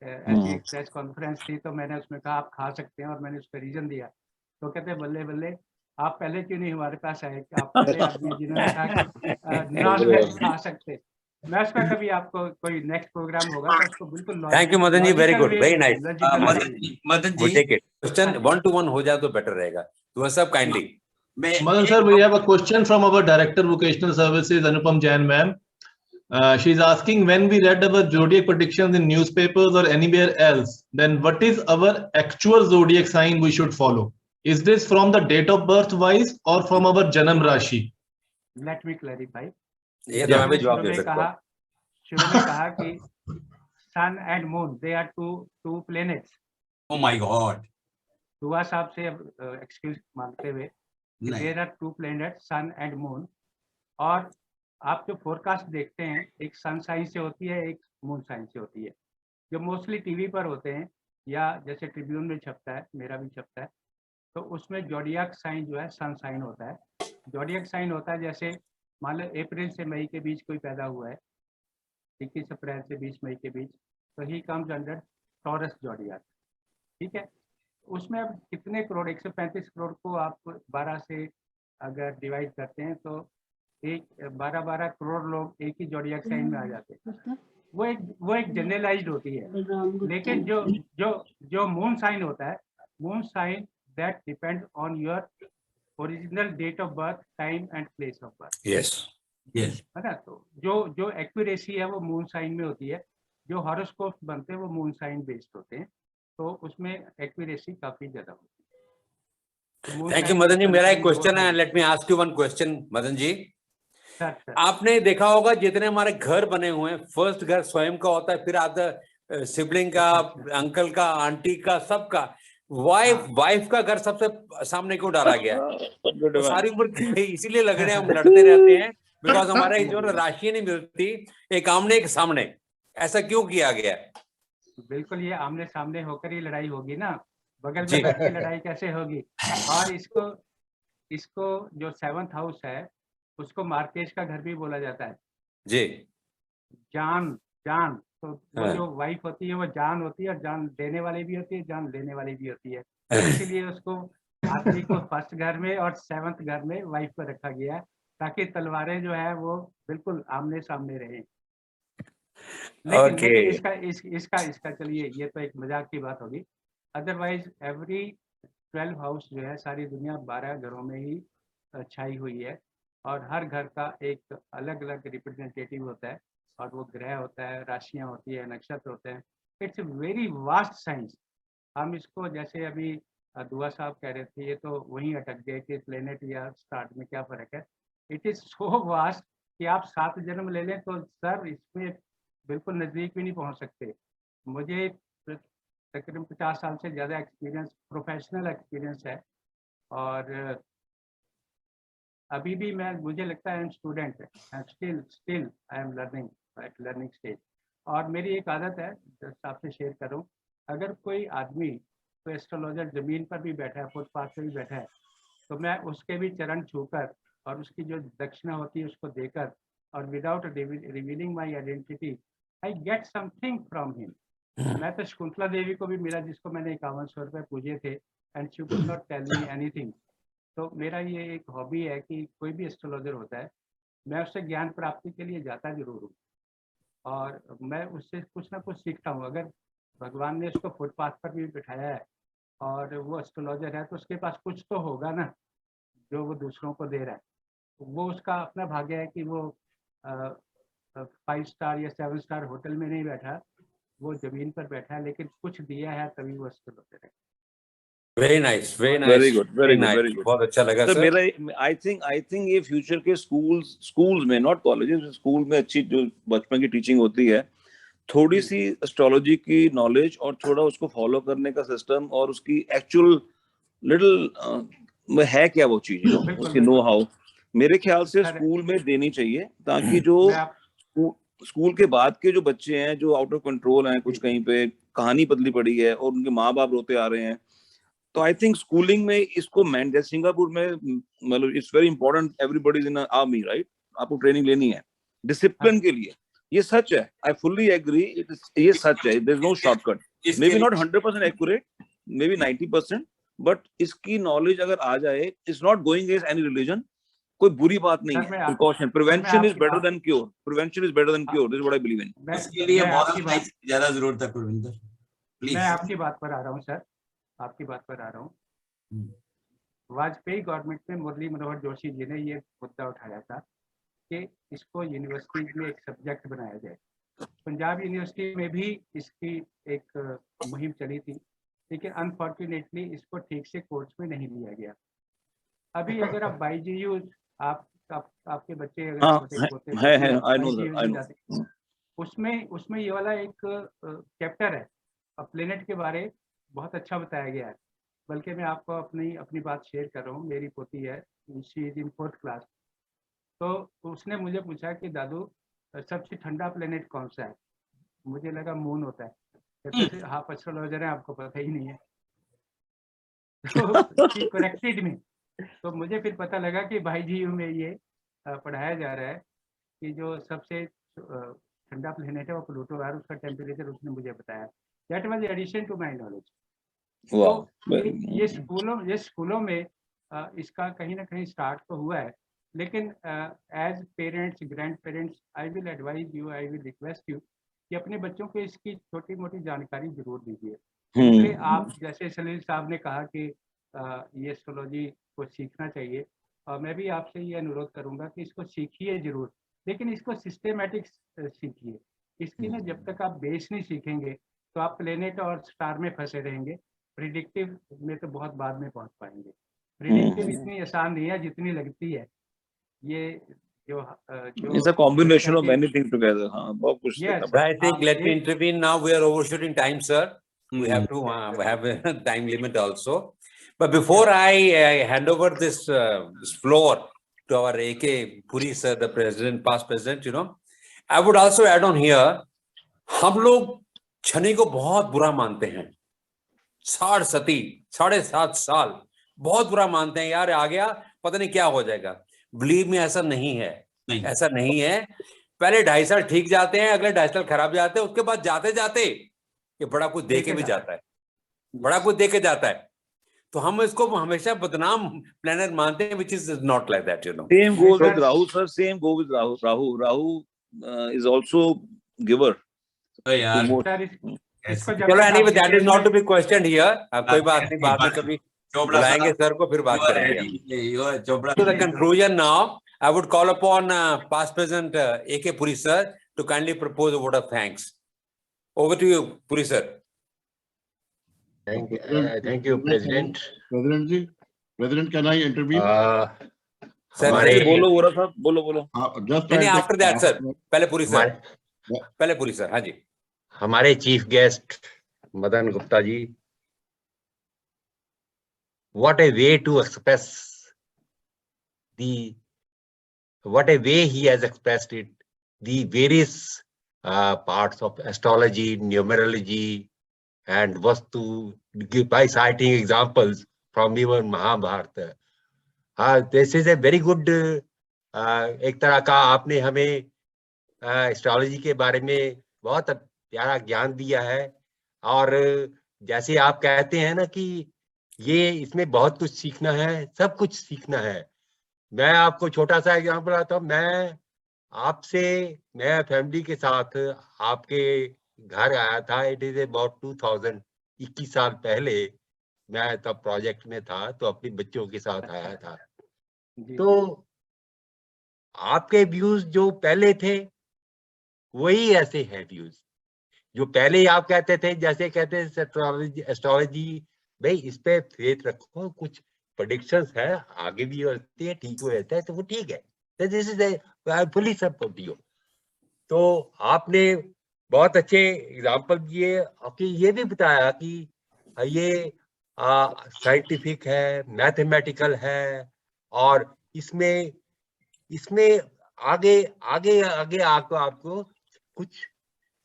ऐसी एक प्रेस कॉन्फ्रेंस थी, तो मैंने उसमें कहा आप खा सकते हैं, और मैंने उसका रीजन दिया। तो कहते बल्ले बल्ले, आप पहले क्यों नहीं हमारे पास आए, कि आप पहले आदमी जिन्होंने कहा कि नॉनवेज खा सकते। मैं उसका कभी आपको कोई नेक्स्ट प्रोग्राम होगा तो उसको बिल्कुल thank you Madan ji, very good, very nice. Madan ji, take it. Question 1-to-1 हो जाए तो बेटर रहेगा। तो सब kindly Madan sir, we have a question from our Director Vocational Services, Anupam Jain ma'am. She's asking, when we read our zodiac predictions in newspapers or anywhere else, then what is our actual zodiac sign we should follow? Is this from the date of birth wise or from our Janam Rashi? Let me clarify. ये तो मैं भी जवाब दे सकता हूँ। शुरू में कहा कि sun and moon, they are two planets. Oh my God. Dua साहब से एक्सक्यूज मांगते हुए, there are two planets, sun and moon. और आप जो फोरकास्ट देखते हैं, एक सन साइन से होती है, एक मून साइन से होती है, जो मोस्टली टीवी पर होते हैं, या जैसे ट्रिब्यून में छपता है, मेरा भी छपता है, तो उसमें जोडियाक साइन जो है सन साइन होता है। जोडियाक साइन होता है, जैसे मान लो अप्रैल से मई के बीच कोई पैदा हुआ है, 21 अप्रैल से 20 मई के बीच, तो ही कम्स अंडर टॉरस जोडियाक। ठीक है। उसमें अब कितने करोड़, 135 करोड़ को आप 12 से अगर डिवाइड करते हैं, तो 12 करोड़ लोग एक ही जोडियाक साइन में आ जाते हैं। वो एक जनरलाइज्ड होती है। लेकिन जो मून साइन होता है, moon sign that depend on your original date of birth, time and place of birth. Yes. Yes. है ना। तो जो एक्यूरेसी है वो मून साइन में होती है, जो हॉरोस्कोप बनते हैं वो मून साइन बेस्ड होते हैं, तो उसमें एक्यूरेसी काफी ज्यादा होती है। तो moon thank you sign Madan ji. की मेरा एक जानकारी क्वेश्चन बहुत है, होगी। Let me ask you one question Madan ji. Sir आपने देखा होगा जितने हमारे घर बने हुए हैं, फर्स्ट घर स्वयं का होता है, फिर आता सिबलिंग का, अंकल का, आंटी का, सबका। वाइफ का घर सबसे सामने क्यों डाला गया है? तो सारी उम्र इसीलिए लगड़े हम लड़ते रहते हैं, बिकॉज हमारे जो राशि नहीं मिलती, एक आमने एक सामने, ऐसा क्यों किया गया है? बिल्कुल, ये आमने सामने होकर ही लड़ाई होगी ना, बगल जी। में बैठ के लड़ाई कैसे होगी। और इसको जो 7th हाउस है उसको मार्केश का घर भी बोला जाता है। जी। जान जान, तो वो हाँ। जो वाइफ होती है वो जान होती है, और जान देने वाली भी होती है, जान लेने वाली भी होती है। इसीलिए उसको आदमी को फर्स्ट घर में और 7th घर में वाइफ को रखा गया है, ताकि तलवारें जो है वो बिल्कुल आमने सामने रहें। लेकिन Okay. लेकिन इसका चलिए, ये तो एक मजाक की बात होगी। अदरवाइज एवरी 12 हाउस जो है, सारी दुनिया 12 घरों में ही छाई हुई है, और हर घर का एक अलग अलग रिप्रेजेंटेटिव होता है, और वो ग्रह होता है, राशियां होती है, नक्षत्र होते हैं। It's very vast science. हम इसको जैसे अभी दुआ साहब कह रहे थे, ये तो वहीं अटक गए कि प्लेनेट या स्टार में क्या फर्क है। इट इज सो वास्ट कि आप 7 जन्म ले लें तो सर इसमें बिल्कुल नजदीक भी नहीं पहुंच सकते। मुझे तकरीबन 50 साल से ज़्यादा एक्सपीरियंस, प्रोफेशनल एक्सपीरियंस है, और अभी भी मुझे लगता है I am student, still I am learning at learning stage. और मेरी एक आदत है, जस्ट आपसे शेयर करूं, अगर कोई आदमी, कोई एस्ट्रोलॉजर ज़मीन पर भी बैठा है, फुटपाथ पे भी बैठा है, तो मैं उसके भी चरण छूकर और उसकी जो दक्षिणा होती है उसको देकर, और without revealing my identity, I get something from him. मैं तो शकुंतला देवी को भी मिला, जिसको मैंने 5100 रुपये पूजे थे, and she could not tell me anything. तो मेरा ये एक हॉबी है कि कोई भी एस्ट्रोलॉजर होता है, मैं उससे ज्ञान प्राप्ति के लिए जाता जरूर हूँ, और मैं उससे कुछ ना कुछ सीखता हूँ। अगर भगवान ने उसको फुटपाथ पर भी बिठाया है और वो एस्ट्रोलॉजर है, तो उसके पास कुछ तो होगा ना जो वो दूसरों को दे रहा है। वो उसका अपना भाग्य है कि वो 5 स्टार या 7 स्टार होटल में नहीं बैठा, वो जमीन पर बैठा है, लेकिन कुछ दिया है तभी वो एस्ट्रोलॉजर है। Very nice, very nice, very good, very good, very good. बहुत अच्छा लगा सर सर। मेरा आई थिंक ये फ्यूचर के स्कूल्स में, नॉट कॉलेजेस, स्कूल में अच्छी जो बचपन की टीचिंग होती है, थोड़ी सी एस्ट्रोलॉजी की नॉलेज और थोड़ा उसको फॉलो करने का सिस्टम, और उसकी एक्चुअल लिटिल है क्या वो चीज, उसकी नो हाउ, मेरे ख्याल से स्कूल में देनी चाहिए, ताकि जो स्कूल के बाद के जो बच्चे हैं जो आउट ऑफ कंट्रोल हैं, कुछ कहीं पे कहानी बदली पड़ी है और उनके माँ बाप रोते आ रहे हैं, तो आई थिंक स्कूलिंग में इसको जैसे सिंगापुर में, मतलब it's very important, everybody is in army, right? आपको ट्रेनिंग लेनी है डिसिप्लिन के लिए, ये सच है, आई फुल्ली एग्री, ये सच है, there is no shortcut, may be not 100% accurate, may be 90%, but इसकी नॉलेज अगर आ जाए, it's not going against any religion, कोई बुरी बात नहीं है। Precaution, prevention is better than cure, prevention is better than cure, this is what I believe in. उसके लिए मॉरल साइंस की ज्यादा जरूरत है कुलविंदर, प्लीज। मैं आपकी बात पर आ रहा हूँ सर, आपकी बात पर आ रहा हूँ। वाजपेयी गवर्नमेंट में मुरली मनोहर जोशी जी ने ये मुद्दा उठाया था कि इसको यूनिवर्सिटी में एक सब्जेक्ट बनाया जाए। पंजाब यूनिवर्सिटी में भी इसकी एक मुहिम चली थी, लेकिन अनफॉर्चुनेटली इसको ठीक से कोर्स में नहीं लिया गया। अभी अगर आप बाईजीयू, आपके बच्चे अगर छोटे पोते है, उसमें ये वाला एक चैप्टर है, प्लेनेट के बारे बहुत अच्छा बताया गया है। बल्कि मैं आपको अपनी बात शेयर कर रहा हूँ, मेरी पोती है, she is in 4th class, तो उसने मुझे पूछा कि दादू सबसे ठंडा प्लेनेट कौन सा है? मुझे लगा मून होता है, कहते हाफ एस्ट्रोलॉजर है, आपको पता ही नहीं है। तो शी करेक्टेड मी, तो मुझे फिर पता लगा कि भाईजीयू में ये पढ़ाया जा रहा है कि जो सबसे ठंडा प्लेनेट है वो प्लूटो है, उसका टेम्परेचर उसने मुझे बताया। That was addition to my knowledge. तो ये स्कूलों में इसका कहीं ना कहीं स्टार्ट तो हुआ है, लेकिन as parents, grandparents, I will advise you, I will request you कि अपने बच्चों को इसकी छोटी मोटी जानकारी जरूर दीजिए। इसलिए आप जैसे सलील साहब ने कहा कि ये एस्ट्रोलॉजी को सीखना चाहिए, और मैं भी आपसे ये अनुरोध करूंगा कि इसको सीखिए जरूर, लेकिन इसको सिस्टेमेटिक सीखिए। इसकी ना जब तक आप बेस नहीं सीखेंगे तो आप प्लेनेट और स्टार में फंसे रहेंगे, प्रिडिक्टिव में तो बहुत बाद में पहुंच पाएंगे। प्रिडिक्टिव इतनी आसान नहीं है जितनी लगती है। ये जो It's a combination of many things together. हाँ, बहुत कुछ Yes. देखना पड़ता I think let me intervene now. We are overshooting time, sir. We have to have a time limit also. But before I hand over this floor to our AK Puri sir, the president, past president, I would also add on here, हम लोग शनि को बहुत बुरा मानते हैं। 7.5 साल बहुत बुरा मानते हैं, यार आ गया पता नहीं क्या हो जाएगा। बिलीव में ऐसा नहीं है, ऐसा नहीं है। पहले 2.5 साल ठीक जाते हैं, अगले 2.5 साल खराब जाते हैं, उसके बाद जाते जाते ये बड़ा कुछ दे के भी जाता है, बड़ा कुछ दे के जाता है। तो हम इसको हमेशा बदनाम प्लेनेट मानते हैं, which is not like that, Same goes with Rahu, sir. Same goes with Rahu. Rahu is also giver. चलो anyway, that is not to be questioned here. कोई बात नहीं, बाद में कभी बुलाएंगे सर को, फिर बात करेंगे। To the conclusion now, I would call upon past president AK Puri sir to kindly propose a vote of thanks. Over to you, Puri sir. Thank you, President. President, can I intervene? Sir, बोलो बोरा साहब, बोलो। Just नहीं, after that sir, पहले Puri sir, हाँ जी। हमारे chief guest Madan Gupta ji, what a way to express what a way he has expressed it, the various parts of astrology, numerology, and Vastu, by citing examples from even Mahabharata. This is a very good, एक तरह का आपने हमें astrology के बारे में बहुत प्यारा ज्ञान दिया है। और जैसे आप कहते हैं ना कि ये इसमें बहुत कुछ सीखना है, सब कुछ सीखना है। मैं आपको छोटा सा एग्जांपल आता हूँ। मैं फैमिली के साथ आपके घर आया था। इट इज अबाउट 2000, 21 साल पहले मैं तब प्रोजेक्ट में था, तो अपने बच्चों के साथ आया था। तो आपके व्यूज जो पहले थे वही ऐसे हैं व्यूज जो पहले आप कहते थे, जैसे कहते थे एस्ट्रोलॉजी भाई इस पे फेथ रखो, कुछ प्रेडिक्शंस है, आगे भी होती है, ठीक हो जाता है, तो वो ठीक है। This is fully support you. तो आपने बहुत अच्छे एग्जांपल दिए, आपके ये भी बताया कि ये साइंटिफिक है, मैथमेटिकल है, और इसमें आगे आपको कुछ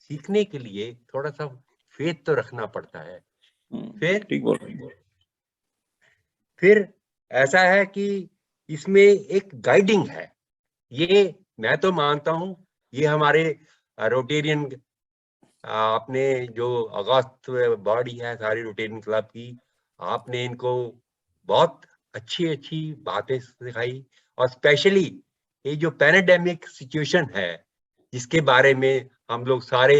सीखने के लिए थोड़ा सा फेथ तो रखना पड़ता है। फिर ऐसा है कि इसमें एक गाइडिंग है। ये मैं तो मानता हूं, ये हमारे रोटेरियन आपने जो अगस्त बॉडी है सारी रोटेरियन क्लब की, आपने इनको बहुत अच्छी बातें सिखाई। और स्पेशली ये जो पैंडेमिक सिचुएशन है जिसके बारे में हम लोग सारे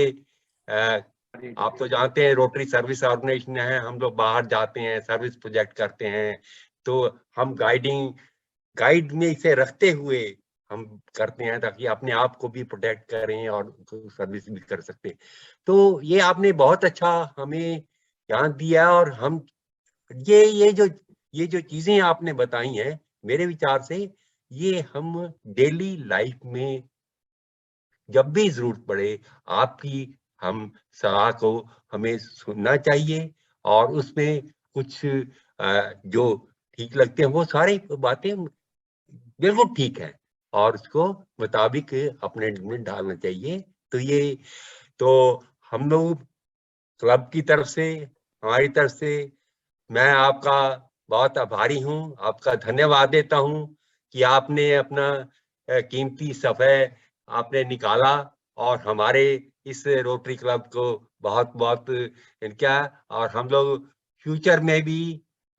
आप तो जानते हैं रोटरी सर्विस ऑर्गेनाइजेशन है, हम लोग बाहर जाते हैं, सर्विस प्रोजेक्ट करते हैं, तो हम गाइड में इसे रखते हुए हम करते हैं ताकि अपने आप को भी प्रोटेक्ट करें और सर्विस भी कर सकते हैं। तो ये आपने बहुत अच्छा हमें ज्ञान दिया। और हम ये जो चीजें आपने बताई हैं, मेरे विचार से ये हम डेली लाइफ में जब भी जरूरत पड़े आपकी हम सलाह को हमें सुनना चाहिए, और उसमें कुछ जो ठीक लगते हैं वो सारी बातें बिल्कुल ठीक है, और उसको मुताबिक अपने में डालना चाहिए। तो हम लोग क्लब की तरफ से, हमारी तरफ से मैं आपका बहुत आभारी हूँ, आपका धन्यवाद देता हूँ कि आपने अपना कीमती समय आपने निकाला और हमारे इस रोटरी क्लब को बहुत क्या, और हम लोग फ्यूचर में भी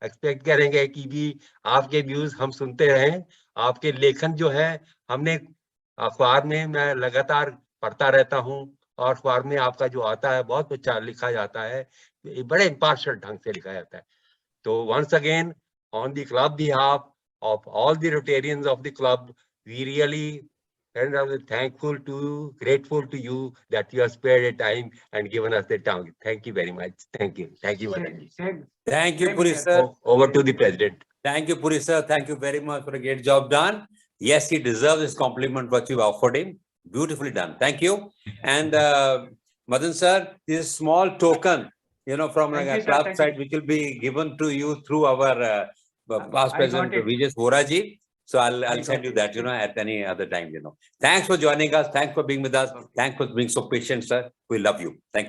एक्सपेक्ट करेंगे कि भी आपके व्यूज हम सुनते रहें। आपके लेखन जो है, हमने अखबार में मैं लगातार पढ़ता रहता हूँ, और अखबार में आपका जो आता है बहुत अच्छा लिखा जाता है, बड़े इम्पार्शियल ढंग से लिखा जाता है। तो once again on the club behalf of all the Rotarians of the club. We really and are grateful to you that you have spared a time and given us the tongue. Thank you very much. Thank you. Thank you, Madan ji. Thank you, Same Puri here. sir. Over to the president. Thank you, Puri sir. Thank you very much for a great job done. Yes, he deserves this compliment what you offered him. Beautifully done. Thank you. And Madan sir, this is small token, from Thank a you, sir. club Thank side, you. which will be given to you through our past I president got it. Vijay Voraji. So I'll I send got you it. that, at any other time, Thanks for joining us. Thanks for being with us. Thanks for being so patient, sir. We love you. Thank you.